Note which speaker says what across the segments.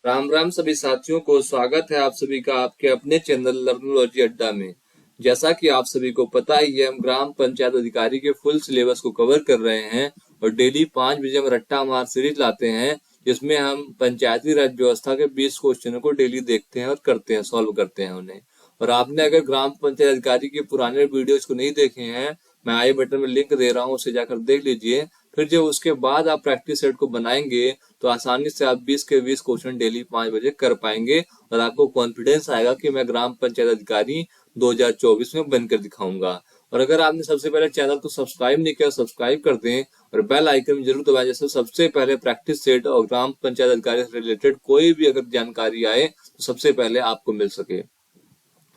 Speaker 1: राम राम सभी साथियों को स्वागत है आप सभी का आपके अपने चैनल लर्नोलॉजी अड्डा में। जैसा कि आप सभी को पता ही है, हम ग्राम पंचायत अधिकारी के फुल सिलेबस को कवर कर रहे हैं और डेली 5 बजे हम रट्टा मार सीरीज लाते हैं, जिसमें हम पंचायती राज व्यवस्था के 20 क्वेश्चनों को डेली देखते हैं और करते हैं, सॉल्व करते हैं उन्हें। और आपने अगर ग्राम पंचायत अधिकारी के पुराने वीडियोज को नहीं देखे हैं, मैं आई बटन में लिंक दे रहा हूँ, उसे जाकर देख लीजिए। फिर जब उसके बाद आप प्रैक्टिस सेट को बनाएंगे तो आसानी से आप 20 के 20 क्वेश्चन डेली 5 बजे कर पाएंगे और आपको कॉन्फिडेंस आएगा कि मैं ग्राम पंचायत अधिकारी 2024 में बनकर दिखाऊंगा। और अगर आपने सबसे पहले चैनल को सब्सक्राइब नहीं किया, सब्सक्राइब कर दें और बेल आइकन जरूर दबाएं, जैसे सबसे पहले प्रैक्टिस सेट और ग्राम पंचायत अधिकारी से रिलेटेड कोई भी अगर जानकारी आए तो सबसे पहले आपको मिल सके।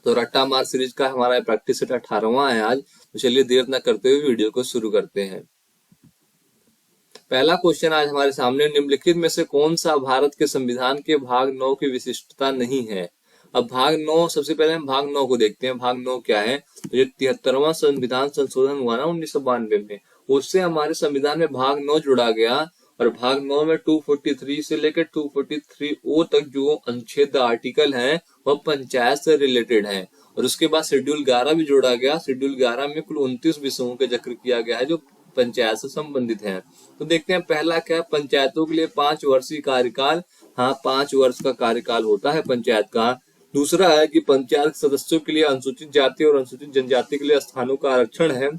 Speaker 1: तो रट्टा मार सीरीज का हमारा प्रैक्टिस सेट 18वां है आज। तो चलिए देर न करते हुए वीडियो को शुरू करते हैं। पहला क्वेश्चन आज हमारे सामने, निम्नलिखित में से कौन सा भारत के संविधान के भाग 9 की विशिष्टता नहीं है। अब भाग 9, सबसे पहले हम भाग 9 को देखते हैं। भाग 9 क्या है? तो जो 73वां संविधान संशोधन हुआ ना 1992 में, उससे हमारे संविधान में भाग 9 जुड़ा गया और भाग 9 में 243 से लेकर 243O तक जो अनुच्छेद आर्टिकल हैं वह पंचायत से रिलेटेड हैं। और उसके बाद शेड्यूल 11 भी जोड़ा गया। शेड्यूल 11 में कुल 29 विषयों का जिक्र किया गया है जो पंचायत से संबंधित हैं। तो देखते हैं पहला क्या है, पंचायतों के लिए 5 वर्षीय कार्यकाल। हाँ, 5 वर्ष का कार्यकाल होता है पंचायत का। दूसरा है कि पंचायत सदस्यों के लिए अनुसूचित जाति और अनुसूचित जनजाति के लिए स्थानों का आरक्षण है।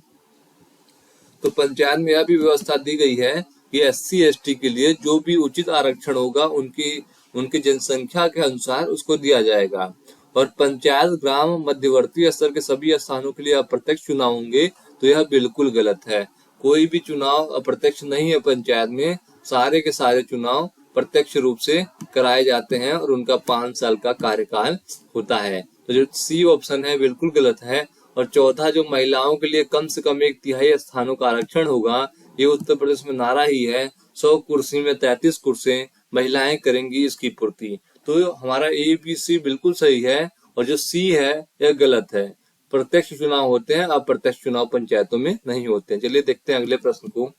Speaker 1: तो पंचायत में यह भी व्यवस्था दी गई है कि SC ST के लिए जो भी उचित आरक्षण होगा उनकी जनसंख्या के अनुसार उसको दिया जाएगा। और पंचायत ग्राम मध्यवर्ती स्तर के सभी स्थानों के लिए अप्रत्यक्ष चुनाव होंगे, तो यह बिल्कुल गलत है। कोई भी चुनाव अप्रत्यक्ष नहीं है पंचायत में, सारे के सारे चुनाव प्रत्यक्ष रूप से कराए जाते हैं और उनका 5 साल का कार्यकाल होता है। तो जो C ऑप्शन है बिल्कुल गलत है। और चौथा, जो महिलाओं के लिए कम से कम 1/3 स्थानों का आरक्षण होगा, ये उत्तर प्रदेश में नारा ही है। 100 कुर्सी में 33 कुर्सी महिलाएं करेंगी इसकी पूर्ति। तो हमारा ABC बिल्कुल सही है और जो C है यह गलत है। प्रत्यक्ष चुनाव होते हैं, अप्रत्यक्ष चुनाव पंचायतों में नहीं होते हैं। चलिए देखते हैं अगले प्रश्न को।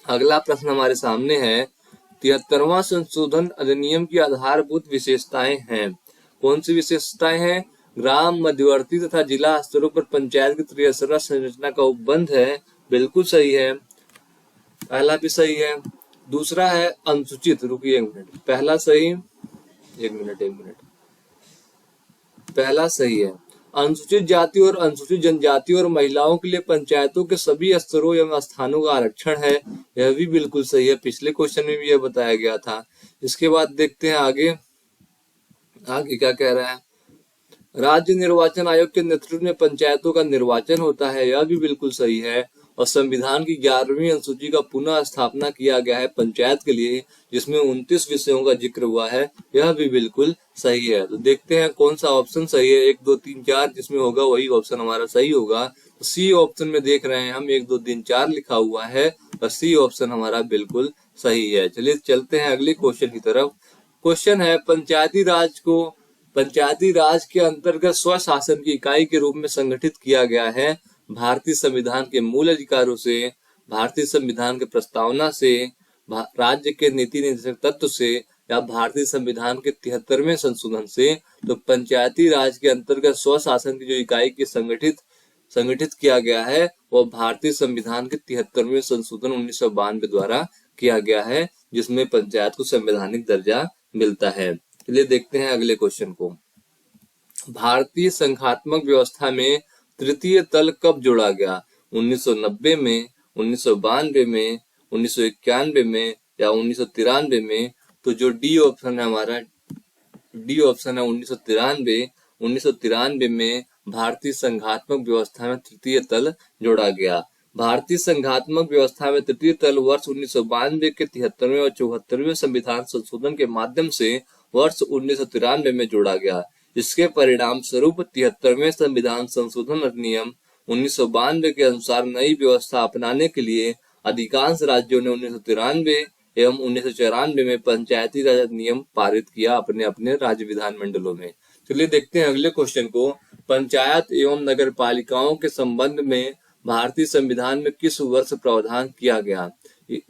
Speaker 1: अगला प्रश्न हमारे सामने है, 73वां संशोधन अधिनियम की आधारभूत विशेषताएं हैं। कौन सी विशेषताएं हैं? ग्राम मध्यवर्ती तथा जिला स्तरों पर पंचायत की त्रिस्तरीय संरचना का उपबंध है, बिल्कुल सही है, पहला भी सही है। दूसरा है अनुसूचित, रुकिए 1 मिनट, पहला सही, 1 मिनट, पहला सही है। अनुसूचित जाति और अनुसूचित जनजाति और महिलाओं के लिए पंचायतों के सभी स्तरों एवं स्थानों का आरक्षण है, यह भी बिल्कुल सही है, पिछले क्वेश्चन में भी यह बताया गया था। इसके बाद देखते हैं आगे क्या कह रहा है। राज्य निर्वाचन आयोग के नेतृत्व में पंचायतों का निर्वाचन होता है, यह भी बिल्कुल सही है। और संविधान की 11वीं अनुसूची का पुनः स्थापना किया गया है पंचायत के लिए, जिसमें 29 विषयों का जिक्र हुआ है, यह भी बिल्कुल सही है। तो देखते हैं कौन सा ऑप्शन सही है। 1 2 3 4 जिसमें होगा वही ऑप्शन हमारा सही होगा। तो C ऑप्शन में देख रहे हैं हम 1 2 3 4 लिखा हुआ है और C ऑप्शन हमारा बिल्कुल सही है। चलिए चलते हैं अगले क्वेश्चन की तरफ। क्वेश्चन है, पंचायती राज को पंचायती राज के अंतर्गत स्वशासन की इकाई के रूप में संगठित किया गया है। भारतीय संविधान के मूल अधिकारों से, भारतीय संविधान के प्रस्तावना से, राज्य के नीति निर्देशक तत्व से या भारतीय संविधान के 73वें संशोधन से। तो पंचायती राज के अंतर्गत स्वशासन की जो इकाई की संगठित किया गया है वो भारतीय संविधान के 73वें संशोधन 1992 द्वारा किया गया है, जिसमें पंचायत को संवैधानिक दर्जा मिलता है। चलिए देखते हैं अगले क्वेश्चन को। भारतीय संघात्मक व्यवस्था में तृतीय तल कब जोड़ा गया? 1990 में, 1992 में, 1991 में या 1993 में? तो जो D ऑप्शन है हमारा, D ऑप्शन है 1993। 1993 में भारतीय संघात्मक व्यवस्था में तृतीय तल जोड़ा गया। भारतीय संघात्मक व्यवस्था में तृतीय तल वर्ष 1992 के 73वें और 74वें संविधान संशोधन के माध्यम से वर्ष 1993 में जोड़ा गया। इसके परिणाम स्वरूप 73वें संविधान संशोधन अधिनियम 1992 के अनुसार नई व्यवस्था अपनाने के लिए अधिकांश राज्यों ने 1993 एवं 1994 में पंचायती राज अधिनियम पारित किया अपने अपने राज्य विधान मंडलों में। चलिए देखते हैं अगले क्वेश्चन को। पंचायत एवं नगर पालिकाओं के संबंध में भारतीय संविधान में किस वर्ष प्रावधान किया गया?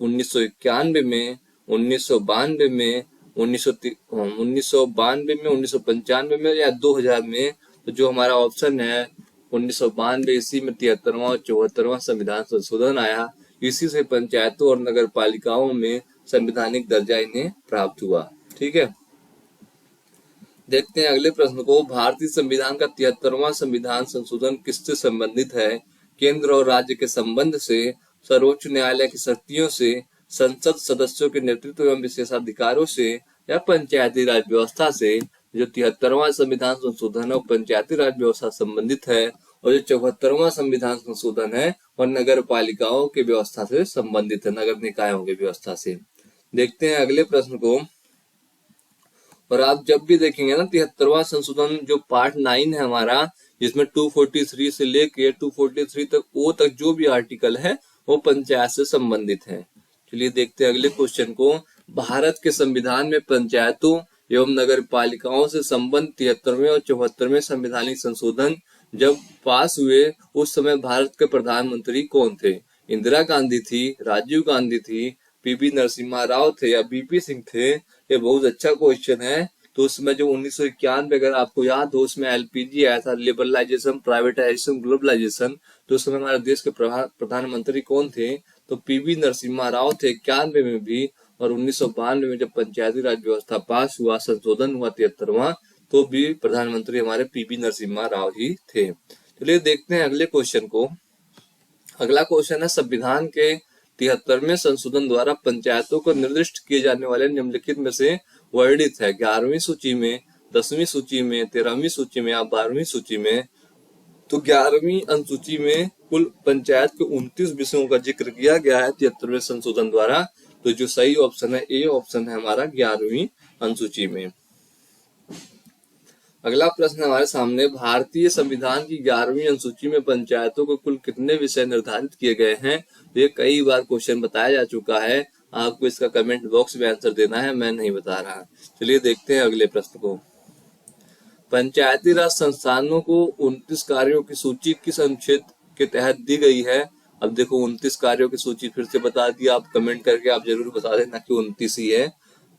Speaker 1: 1991 में, 1992 में, 1992 में, 1995 में या 2000 में। तो जो हमारा ऑप्शन है 1992 ईस्वी में 73वां और 74वां संविधान संशोधन आया। इसी से पंचायतों और नगर पालिकाओं में संवैधानिक दर्जा इन्हें प्राप्त हुआ। ठीक है, देखते हैं अगले प्रश्न को। भारतीय संविधान का 73वां संविधान संशोधन किससे संबंधित है? केंद्र और राज्य के संबंध से, सर्वोच्च न्यायालय की शक्तियों से, संसद सदस्यों के नेतृत्व एवं विशेषाधिकारों से, या पंचायती राज व्यवस्था से? जो 73वां संविधान संशोधन है वो पंचायती राज व्यवस्था संबंधित है, और जो 74वां संविधान संशोधन है और नगर पालिकाओं की व्यवस्था से संबंधित है, नगर निकायों की व्यवस्था से। देखते हैं अगले प्रश्न को। और आप जब भी देखेंगे ना 73वां संशोधन जो पार्ट 9 है हमारा, जिसमें 243 से लेके 243 तक ओ तक जो भी आर्टिकल है वो पंचायत से संबंधित है। चलिए देखते हैं अगले क्वेश्चन को। भारत के संविधान में पंचायतों एवं नगर पालिकाओं से संबंध 73वें और 74वें संवैधानिक संशोधन जब पास हुए उस समय भारत के प्रधानमंत्री कौन थे? इंदिरा गांधी थी, राजीव गांधी थी, पीवी नरसिम्हा राव थे, या बीपी सिंह थे? ये बहुत अच्छा क्वेश्चन है। तो उसमें जो 1991 अगर आपको याद हो, उसमें एलपीजी आया था, लिबरलाइजेशन, प्राइवेटाइजेशन, ग्लोबलाइजेशन। तो उस समय हमारे देश के प्रधानमंत्री कौन थे? तो पीवी नरसिम्हा राव थे 91 में भी, और 1992 में जब पंचायती राज व्यवस्था पास हुआ, संशोधन हुआ 73वां, तो भी प्रधानमंत्री हमारे पीवी नरसिम्हा राव ही थे। चलिए देखते हैं अगले क्वेश्चन को। अगला क्वेश्चन है, संविधान के 73वें संशोधन द्वारा पंचायतों को निर्दिष्ट किए जाने वाले निम्नलिखित में से वर्णित है? 11वीं सूची में, 10वीं सूची में, 13वीं सूची में, या 12वीं सूची में? तो 11वीं अनुसूची में कुल पंचायत के 29 विषयों का जिक्र किया गया है 73वें संशोधन द्वारा। तो जो सही ऑप्शन है, ए ऑप्शन है हमारा 11वीं अनुसूची में। अगला प्रश्न हमारे सामने, भारतीय संविधान की 11वीं अनुसूची में पंचायतों को कुल कितने विषय निर्धारित किए गए हैं? ये कई बार क्वेश्चन बताया जा चुका है, आपको इसका कमेंट बॉक्स में आंसर देना है, मैं नहीं बता रहा। चलिए देखते हैं अगले प्रश्न को। पंचायती राज संस्थानों को 29 कार्यों की सूची किस अनुच्छेद के तहत दी गई है? अब देखो 29 कार्यों की सूची फिर से बता दी, आप कमेंट करके आप जरूर बता देना कि 29 ही है।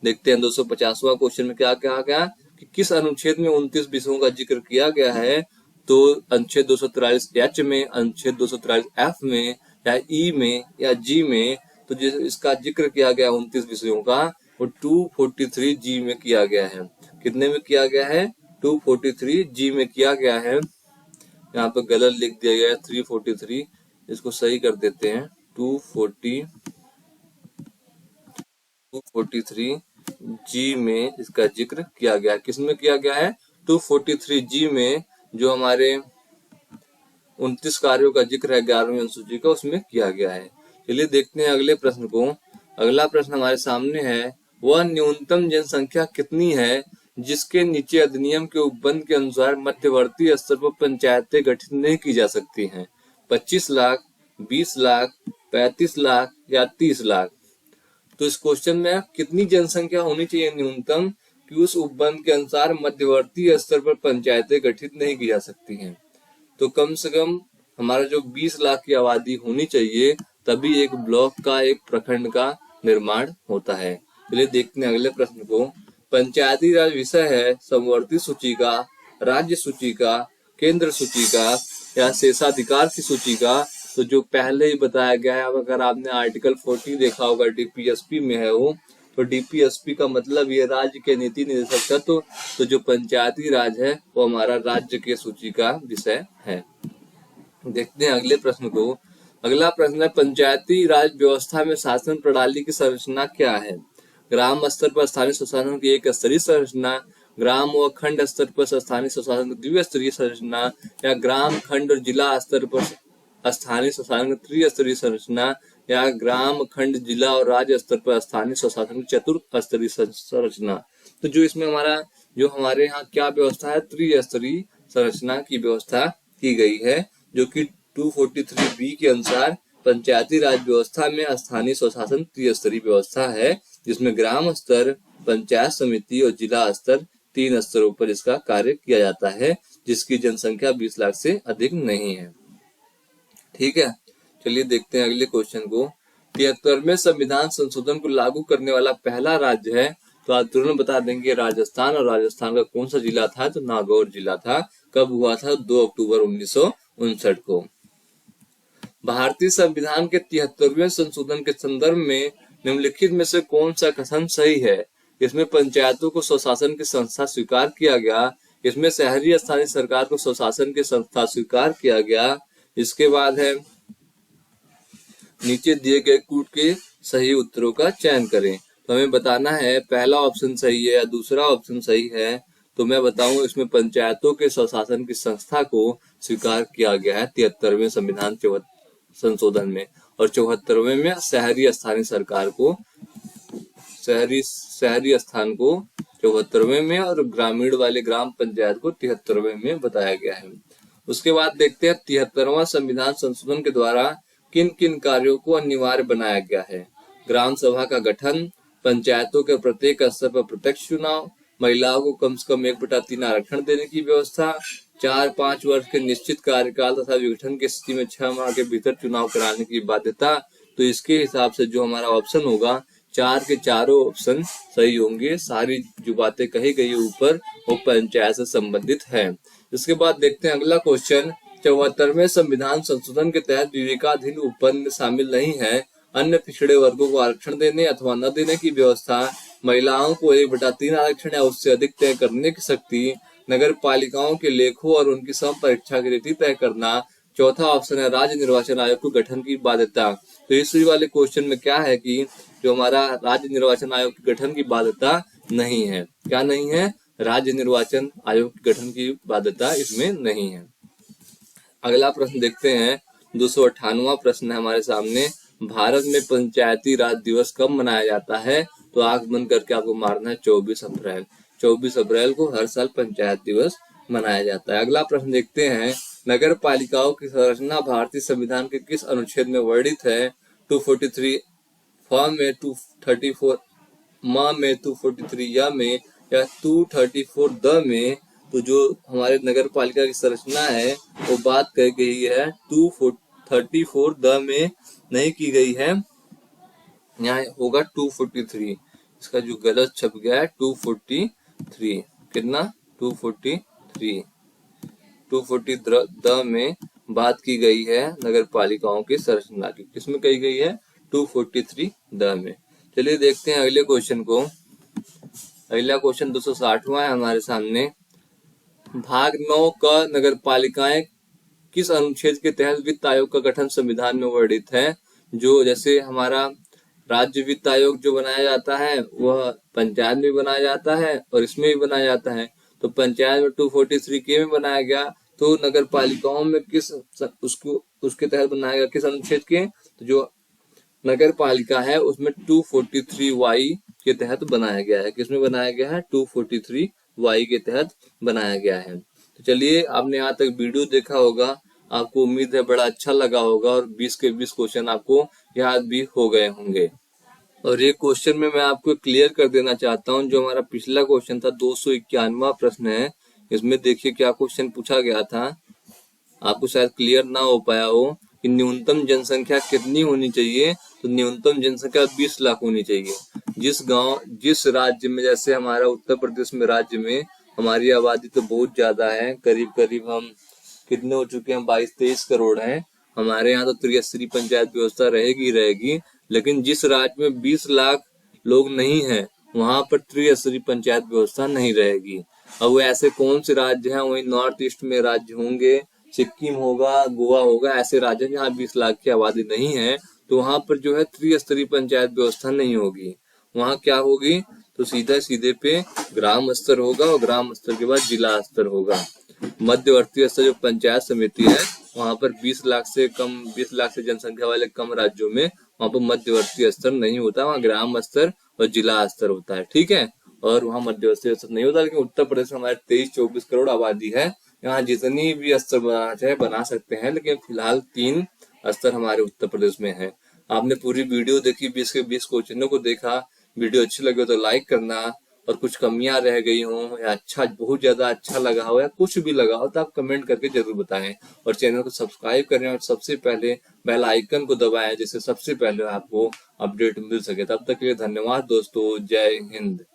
Speaker 1: देखते हैं 250वां क्वेश्चन में क्या कहा गया कि किस अनुच्छेद में 29 विषयों का जिक्र किया गया है? तो अनुच्छेद 243H में, अनुच्छेद 243F में, या ई में, या जी में? तो जिस इसका जिक्र किया गया 29 विषयों का, वो 243G में किया गया है। कितने में किया गया है? 243G में किया गया है। यहाँ पे गलत लिख दिया गया है 343, इसको सही कर देते हैं। 243G में इसका जिक्र किया गया। किसमें किया गया है? 243G में, जो हमारे 29 कार्यों का जिक्र है 11वीं अनुसूची का, उसमें किया गया है। चलिए देखते हैं अगले प्रश्न को। अगला प्रश्न हमारे सामने है, वह न्यूनतम जनसंख्या कितनी है जिसके नीचे अधिनियम के उपबंध के अनुसार मध्यवर्ती स्तर पर पंचायतें गठित नहीं की जा सकती हैं? 25 लाख, 20 लाख, 35 लाख, या 30 लाख? तो इस क्वेश्चन में कितनी जनसंख्या होनी चाहिए न्यूनतम कि उस उपबंध के अनुसार मध्यवर्ती स्तर पर पंचायतें गठित नहीं की जा सकती हैं? तो कम से कम हमारा जो 20 लाख की आबादी होनी चाहिए, तभी एक ब्लॉक का, एक प्रखंड का निर्माण होता है। चलिए देखते हैं अगले प्रश्न को। पंचायती राज विषय है समवर्ती सूची का, राज्य सूची का, केंद्र सूची का, या शेषाधिकार की सूची का? तो जो पहले ही बताया गया है, अगर आपने आर्टिकल 40 देखा होगा, डीपीएसपी में है वो, तो डीपीएसपी का मतलब ये राज्य के नीति निदेशक तत्व। तो जो पंचायती राज है वो हमारा राज्य के सूची का विषय है। देखते हैं अगले प्रश्न को। अगला प्रश्न है, पंचायती राज व्यवस्था में शासन प्रणाली की संरचना क्या है? ग्राम स्तर पर स्थानीय स्वशासन की एक स्तरीय संरचना, ग्राम व खंड स्तर पर स्थानीय स्वशासन की द्विस्तरीय संरचना, या ग्राम, खंड और जिला स्तर पर स्थानीय स्वशासन की त्रिस्तरीय संरचना, या ग्राम, खंड, जिला और राज्य स्तर पर स्थानीय स्वशासन की चतुर्थ स्तरीय संरचना? तो जो इसमें हमारे यहाँ क्या व्यवस्था है? त्रिस्तरीय संरचना की व्यवस्था की गई है, जो कि 243B के अनुसार पंचायती राज व्यवस्था में स्थानीय स्वशासन त्रिस्तरीय व्यवस्था है, जिसमें ग्राम स्तर, पंचायत समिति और जिला स्तर, 3 स्तरों पर इसका कार्य किया जाता है, जिसकी जनसंख्या 20 लाख से अधिक नहीं है। ठीक है, चलिए देखते हैं अगले क्वेश्चन को। 73वें संविधान संशोधन को लागू करने वाला पहला राज्य है तो आप तुरंत बता देंगे राजस्थान, और राजस्थान का कौन सा जिला था, तो नागौर जिला था। कब हुआ था? 2 अक्टूबर 1959 को। भारतीय संविधान के 73वें संशोधन के संदर्भ में निम्नलिखित में से कौन सा कथन सही है? इसमें पंचायतों को स्वशासन की संस्था स्वीकार किया गया, इसमें शहरी स्थानीय सरकार को स्वशासन की संस्था स्वीकार किया गया। इसके बाद है नीचे दिए गए कूट के सही उत्तरों का चयन करें। तो हमें बताना है पहला ऑप्शन सही है या दूसरा ऑप्शन सही है। तो मैं बताऊं इसमें पंचायतों के स्वशासन की संस्था को स्वीकार किया गया है 73वें संविधान संशोधन में, और 74वें में शहरी स्थानीय सरकार को, शहरी स्थान को 74वें में, और ग्रामीण वाले ग्राम पंचायत को 73वें में बताया गया है। उसके बाद देखते हैं 73वां संविधान संशोधन के द्वारा किन किन कार्यों को अनिवार्य बनाया गया है। ग्राम सभा का गठन, पंचायतों के प्रत्येक स्तर पर प्रत्यक्ष चुनाव, महिलाओं को कम से कम 1/3 आरक्षण देने की व्यवस्था, 4-5 वर्ष के निश्चित कार्यकाल तथा विघटन की स्थिति में 6 माह के भीतर चुनाव कराने की बाध्यता। तो इसके हिसाब से जो हमारा ऑप्शन होगा 4 के चारों ऑप्शन सही होंगे। सारी जो बातें कही गई ऊपर वो पंचायत से संबंधित है। इसके बाद देखते हैं अगला क्वेश्चन। 74वें संविधान संशोधन के तहत विवेकाधीन उपबंध शामिल नहीं है। अन्य पिछड़े वर्गों को आरक्षण देने अथवा न देने की व्यवस्था, महिलाओं को 1/3 आरक्षण या उससे अधिक तय करने की शक्ति, नगर पालिकाओं के लेखों और उनकी सम परीक्षा की रीति तय करना। चौथा ऑप्शन है राज्य निर्वाचन आयोग को गठन की बाध्यता। तो इस वाले क्वेश्चन में क्या है कि जो हमारा राज्य निर्वाचन आयोग के गठन की बाध्यता नहीं है। क्या नहीं है? राज्य निर्वाचन आयोग के गठन की बाध्यता इसमें नहीं है। अगला प्रश्न देखते हैं। 298वां प्रश्न है हमारे सामने। भारत में पंचायती राज दिवस कब मनाया जाता है? तो आंख बंद करके आपको मारना है 24 अप्रैल। 24 अप्रैल को हर साल पंचायत दिवस मनाया जाता है। अगला प्रश्न देखते हैं। नगर पालिकाओं की संरचना भारतीय संविधान के किस अनुच्छेद में वर्णित है? 243 फॉर्म में, 234 माँ में, 243 या में, या 234 द में। तो जो हमारे नगर पालिका की संरचना है वो बात कही गई है 234 द में नहीं की गई है। यहाँ होगा 243। इसका जो गलत छप गया है 243। कितना? 243 द में बात की गई है नगर पालिकाओं की संरचना की। किसमें कही गई है? 243 द में। चलिए देखते हैं अगले क्वेश्चन को। अगला क्वेश्चन 260वां है हमारे सामने। भाग 9 का नगर पालिकाएं किस अनुच्छेद के तहत वित्त आयोग का गठन संविधान में वर्णित है? जो जैसे हमारा राज्य वित्त आयोग जो बनाया जाता है वह पंचायत में बनाया जाता है और इसमें भी बनाया जाता है। तो पंचायत में 243 के में बनाया गया, तो नगर पालिकाओं में किस उसके तहत बनाया गया, किस अनुच्छेद के? तो जो नगर पालिका है उसमें 243Y के तहत बनाया गया है। किसमें बनाया गया है? 243Y के तहत बनाया गया है। तो चलिए, आपने यहाँ तक वीडियो देखा होगा, आपको उम्मीद है बड़ा अच्छा लगा होगा और 20 के 20 क्वेश्चन आपको याद भी हो गए होंगे। और ये क्वेश्चन में मैं आपको क्लियर कर देना चाहता हूँ, जो हमारा पिछला क्वेश्चन था 251वां प्रश्न है, इसमें देखिए क्या क्वेश्चन पूछा गया था, आपको शायद क्लियर ना हो पाया हो कि न्यूनतम जनसंख्या कितनी होनी चाहिए। तो न्यूनतम जनसंख्या 20 लाख होनी चाहिए। जिस राज्य में, जैसे हमारा उत्तर प्रदेश में राज्य में हमारी आबादी तो बहुत ज्यादा है, करीब करीब हम कितने हो चुके हैं, 22-23 करोड़ हैं। हमारे यहाँ तो त्रिस्तरीय पंचायत व्यवस्था रहेगी, लेकिन जिस राज्य में 20 लाख लोग नहीं है वहां पर त्रिस्तरीय पंचायत व्यवस्था नहीं रहेगी। अब वो ऐसे कौन से राज्य हैं? वही नॉर्थ ईस्ट में राज्य होंगे, सिक्किम होगा, गोवा होगा, ऐसे राज्य जहाँ 20 लाख की आबादी नहीं है, तो वहां पर जो है त्रिस्तरीय पंचायत व्यवस्था नहीं होगी। वहां क्या होगी? तो सीधे पे ग्राम स्तर होगा और ग्राम स्तर के बाद जिला स्तर होगा। मध्यवर्ती स्तर जो पंचायत समिति है वहां पर 20 लाख से जनसंख्या वाले कम राज्यों में वहां पर मध्यवर्ती स्तर नहीं होता, वहाँ ग्राम स्तर और जिला स्तर होता है। ठीक है, और वहाँ मध्यवर्ती स्तर नहीं होता। लेकिन उत्तर प्रदेश में हमारे 23-24 करोड़ आबादी है, यहाँ जितनी भी स्तर बनाना चाहे बना सकते हैं, लेकिन फिलहाल 3 स्तर हमारे उत्तर प्रदेश में है। आपने पूरी वीडियो देखी, 20 के 20 क्वेश्चनों को देखा। वीडियो अच्छी लगे तो लाइक करना, और कुछ कमियां रह गई हो या बहुत ज्यादा अच्छा लगा हो या कुछ भी लगा हो तो आप कमेंट करके जरूर बताएं, और चैनल को सब्सक्राइब करें और सबसे पहले बेल आइकन को दबाएं, जिससे सबसे पहले आपको अपडेट मिल सके। तब तक के लिए धन्यवाद दोस्तों, जय हिंद।